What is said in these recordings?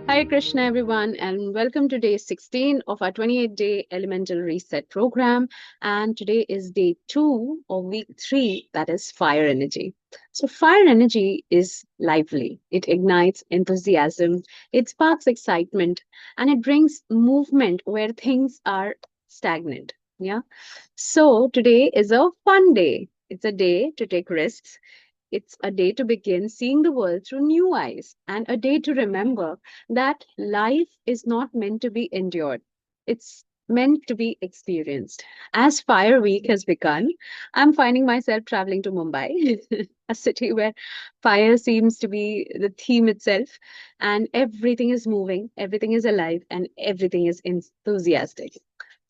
Hare Krishna, everyone, and welcome to day 16 of our 28-day elemental reset program. And today is day 2 of week 3, that is fire energy. So, fire energy is lively, it ignites enthusiasm, it sparks excitement, and it brings movement where things are stagnant. Yeah. So, today is a fun day. It's a day to take risks. It's a day to begin seeing the world through new eyes and a day to remember that life is not meant to be endured. It's meant to be experienced. As Fire Week has begun, I'm finding myself traveling to Mumbai, a city where fire seems to be the theme itself, and everything is moving, everything is alive, and everything is enthusiastic.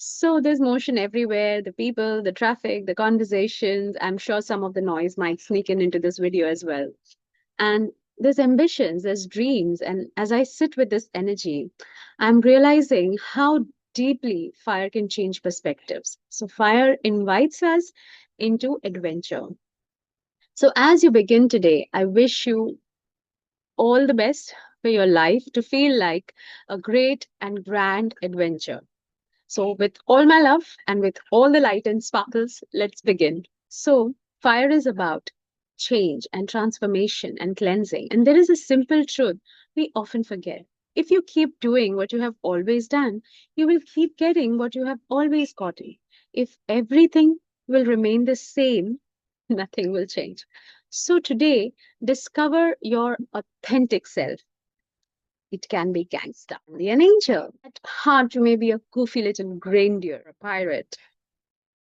So there's motion everywhere, the people, the traffic, the conversations. I'm sure some of the noise might sneak in into this video as well. And there's ambitions, there's dreams. And as I sit with this energy, I'm realizing how deeply fire can change perspectives. So fire invites us into adventure. So as you begin today, I wish you all the best for your life to feel like a great and grand adventure. So, with all my love and with all the light and sparkles, let's begin. So, fire is about change and transformation and cleansing. And there is a simple truth we often forget. If you keep doing what you have always done, you will keep getting what you have always gotten. If everything will remain the same, nothing will change. So, today, discover your authentic self. It can be gangsta, an angel. At heart, you may be a goofy little grandeur, a pirate,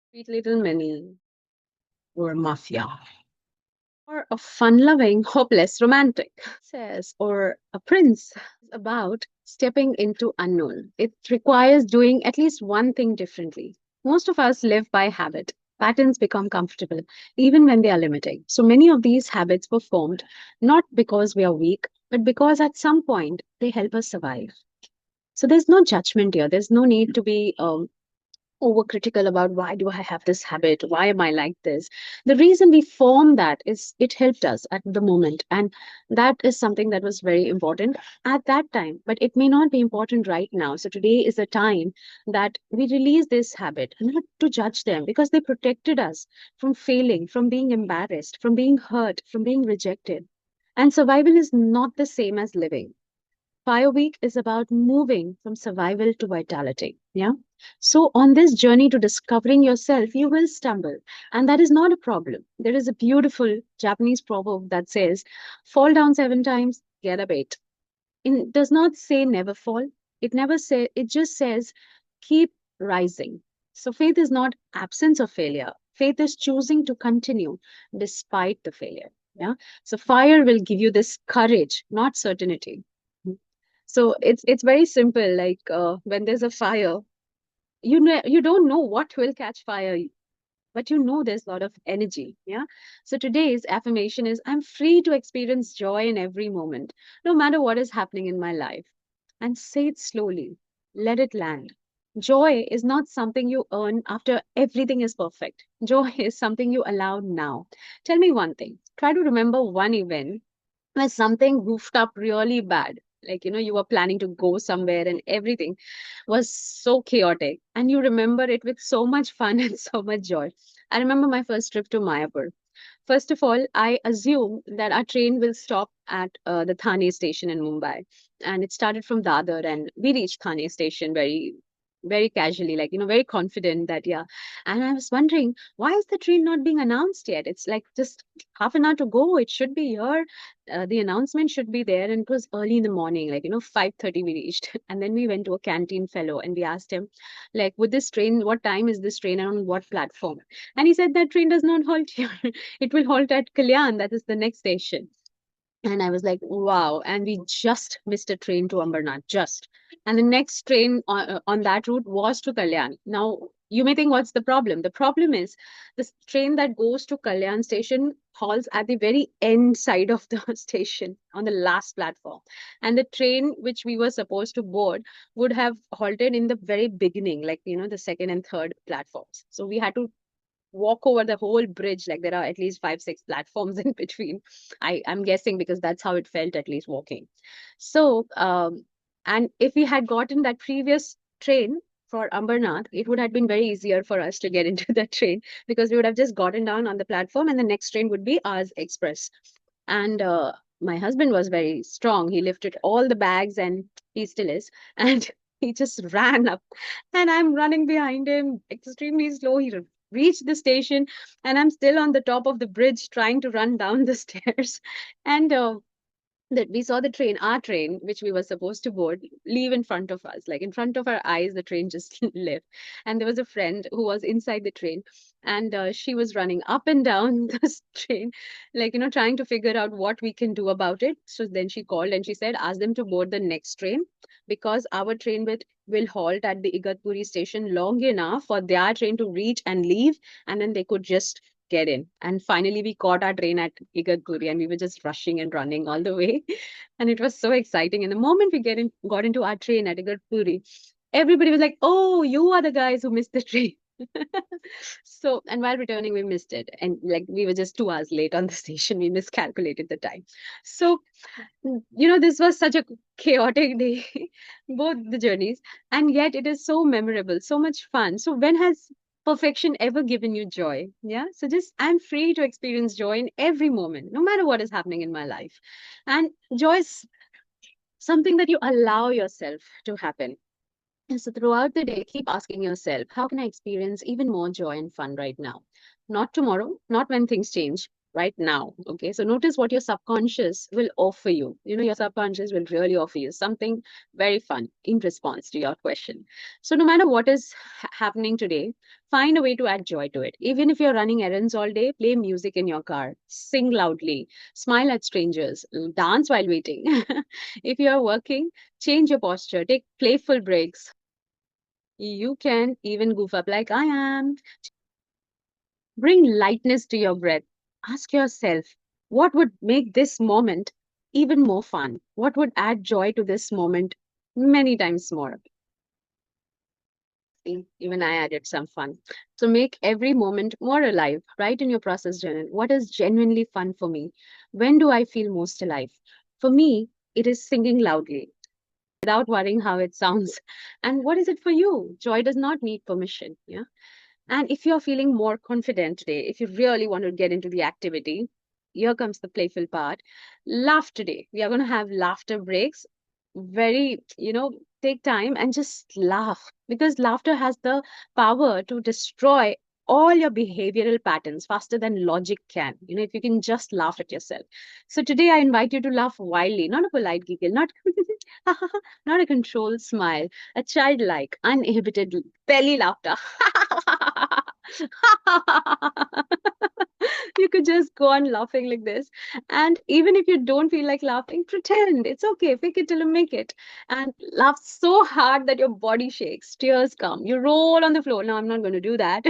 sweet little Minnie, or a mafia, or a fun-loving, hopeless romantic, says, or a prince. It's about stepping into unknown. It requires doing at least one thing differently. Most of us live by habit. Patterns become comfortable, even when they are limiting. So many of these habits were formed not because we are weak, but because at some point they help us survive. So there's no judgment here. There's no need to be overcritical about why do I have this habit? Why am I like this? The reason we form that is it helped us at the moment. And that is something that was very important at that time, but it may not be important right now. So today is a time that we release this habit, not to judge them because they protected us from failing, from being embarrassed, from being hurt, from being rejected. And survival is not the same as living. Fire Week is about moving from survival to vitality. Yeah. So, on this journey to discovering yourself, you will stumble. And that is not a problem. There is a beautiful Japanese proverb that says, fall down 7 times, get up eight. It does not say never fall. It just says keep rising. So, faith is not absence of failure. Faith is choosing to continue despite the failure. Yeah. So, fire will give you this courage, not certainty. So it's very simple. Like when there's a fire, you don't know what will catch fire, but you know there's a lot of energy. Yeah. So today's affirmation is I'm free to experience joy in every moment, no matter what is happening in my life. And say it slowly. Let it land. Joy is not something you earn after everything is perfect. Joy is something you allow now. Tell me one thing. Try to remember one event where something goofed up really bad, like you were planning to go somewhere and everything was so chaotic, and you remember it with so much fun and so much joy. I remember my first trip to Mayapur. First of all, I assumed that our train will stop at the Thane station in Mumbai, and it started from Dadar, and we reached Thane station very casually, like very confident that yeah. And I was wondering, why is the train not being announced yet? It's like just half an hour to go. It should be here. The announcement should be there, and it was early in the morning, like 5:30 we reached. And then we went to a canteen fellow and we asked him, like, with this train, what time is this train and on what platform? And he said that train does not halt here. It will halt at Kalyan, that is the next station. And I was like, wow. And we just missed a train to Ambernath, just. And the next train on that route was to Kalyan. Now, you may think, what's the problem? The problem is this train that goes to Kalyan station halts at the very end side of the station on the last platform. And the train which we were supposed to board would have halted in the very beginning, like, the second and third platforms. So we had to walk over the whole bridge. Like there are at least 5, 6 platforms in between. I'm guessing because that's how it felt, at least walking. So, and if we had gotten that previous train for Ambernath, it would have been very easier for us to get into that train because we would have just gotten down on the platform and the next train would be ours express. And my husband was very strong. He lifted all the bags and he still is. And he just ran up and I'm running behind him extremely slow. He reached the station and I'm still on the top of the bridge trying to run down the stairs. And that we saw the train, our train, which we were supposed to board, leave in front of us. Like in front of our eyes, the train just left. And there was a friend who was inside the train, and she was running up and down the train, like, trying to figure out what we can do about it. So then she called and she said, ask them to board the next train because our train will halt at the Igatpuri station long enough for their train to reach and leave, and then they could just get in. And finally, we caught our train at Igatpuri and we were just rushing and running all the way. And it was so exciting. And the moment we got into our train at Igatpuri, everybody was like, oh, you are the guys who missed the train. So, and while returning, we missed it. And like we were just 2 hours late on the station. We miscalculated the time. So, this was such a chaotic day, both the journeys. And yet it is so memorable, so much fun. So, when has perfection ever given you joy? Yeah. So just I'm free to experience joy in every moment, no matter what is happening in my life. And joy is something that you allow yourself to happen. And so throughout the day, keep asking yourself, how can I experience even more joy and fun right now? Not tomorrow, not when things change, right now. Okay. So notice what your subconscious will offer you. Your subconscious will really offer you something very fun in response to your question. So no matter what is happening today, find a way to add joy to it. Even if you're running errands all day, play music in your car, sing loudly, smile at strangers, dance while waiting. If you're working, change your posture, take playful breaks. You can even goof up like I am. Bring lightness to your breath. Ask yourself, what would make this moment even more fun? What would add joy to this moment many times more? See, even I added some fun. So make every moment more alive. Write in your process journal. What is genuinely fun for me? When do I feel most alive? For me, it is singing loudly without worrying how it sounds. And what is it for you? Joy does not need permission. Yeah. And if you're feeling more confident today, if you really want to get into the activity, here comes the playful part. Laugh today. We are going to have laughter breaks. Very, take time and just laugh because laughter has the power to destroy all your behavioral patterns faster than logic can. If you can just laugh at yourself. So today I invite you to laugh wildly, not a polite giggle, not not a controlled smile, a childlike, uninhibited belly laughter. You could just go on laughing like this. And even if you don't feel like laughing, pretend. It's okay. Fake it till you make it. And laugh so hard that your body shakes, tears come. You roll on the floor. No, I'm not going to do that.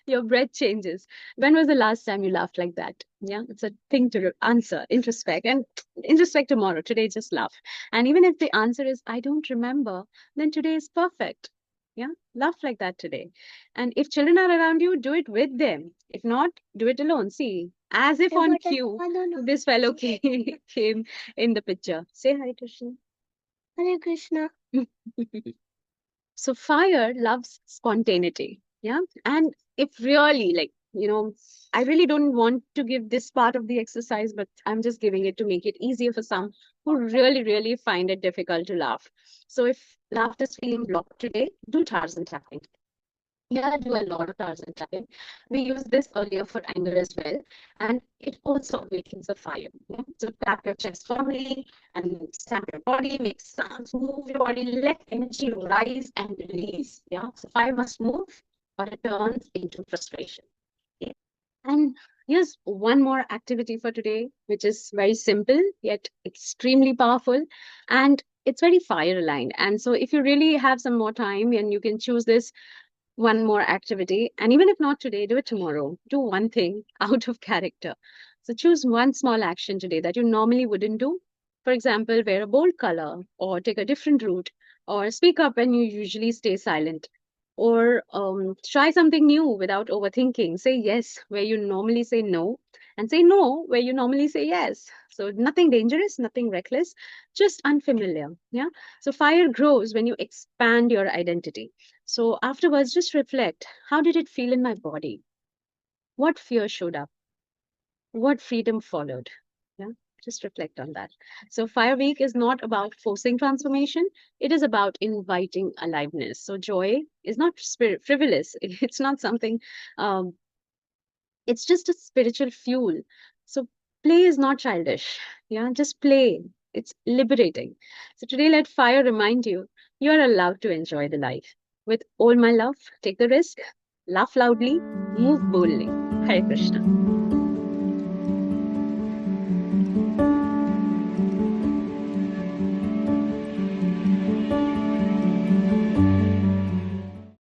Your breath changes. When was the last time you laughed like that? Yeah, it's a thing to answer, introspect, and introspect tomorrow. Today, just laugh. And even if the answer is, I don't remember, then today is perfect. Yeah, laugh like that today. And if children are around you, do it with them. If not, do it alone. See, as if on cue, this fellow came in the picture. Say hi, Krishna. Hare Krishna. So fire loves spontaneity. Yeah. And if really, like, I really don't want to give this part of the exercise, but I'm just giving it to make it easier for some who really, really find it difficult to laugh. So if laughter is feeling blocked today, do Tarzan tapping. Yeah, I do a lot of Tarzan tapping. We used this earlier for anger as well, and it also awakens the fire. Yeah? So tap your chest firmly and stamp your body, make sounds, move your body, let energy rise and release. Yeah, so fire must move or it turns into frustration. Yeah. And here's one more activity for today, which is very simple yet extremely powerful, and it's very fire aligned. And so, if you really have some more time and you can choose this one more activity. And even if not today, do it tomorrow. Do one thing out of character. So choose one small action today that you normally wouldn't do. For example, wear a bold color or take a different route or speak up when you usually stay silent. Or try something new without overthinking. Say yes where you normally say no, and say no where you normally say yes. So nothing dangerous, nothing reckless, just unfamiliar. Yeah. So fire grows when you expand your identity. So afterwards, just reflect, how did it feel in my body? What fear showed up? What freedom followed? Yeah, just reflect on that. So Fire Week is not about forcing transformation, it is about inviting aliveness. So joy is not frivolous, it's not something, um, it's just a spiritual fuel. So play is not childish. Yeah, just play. It's liberating. So today, let fire remind you, you are allowed to enjoy the life. With all my love, take the risk, laugh loudly, move boldly. Hare Krishna.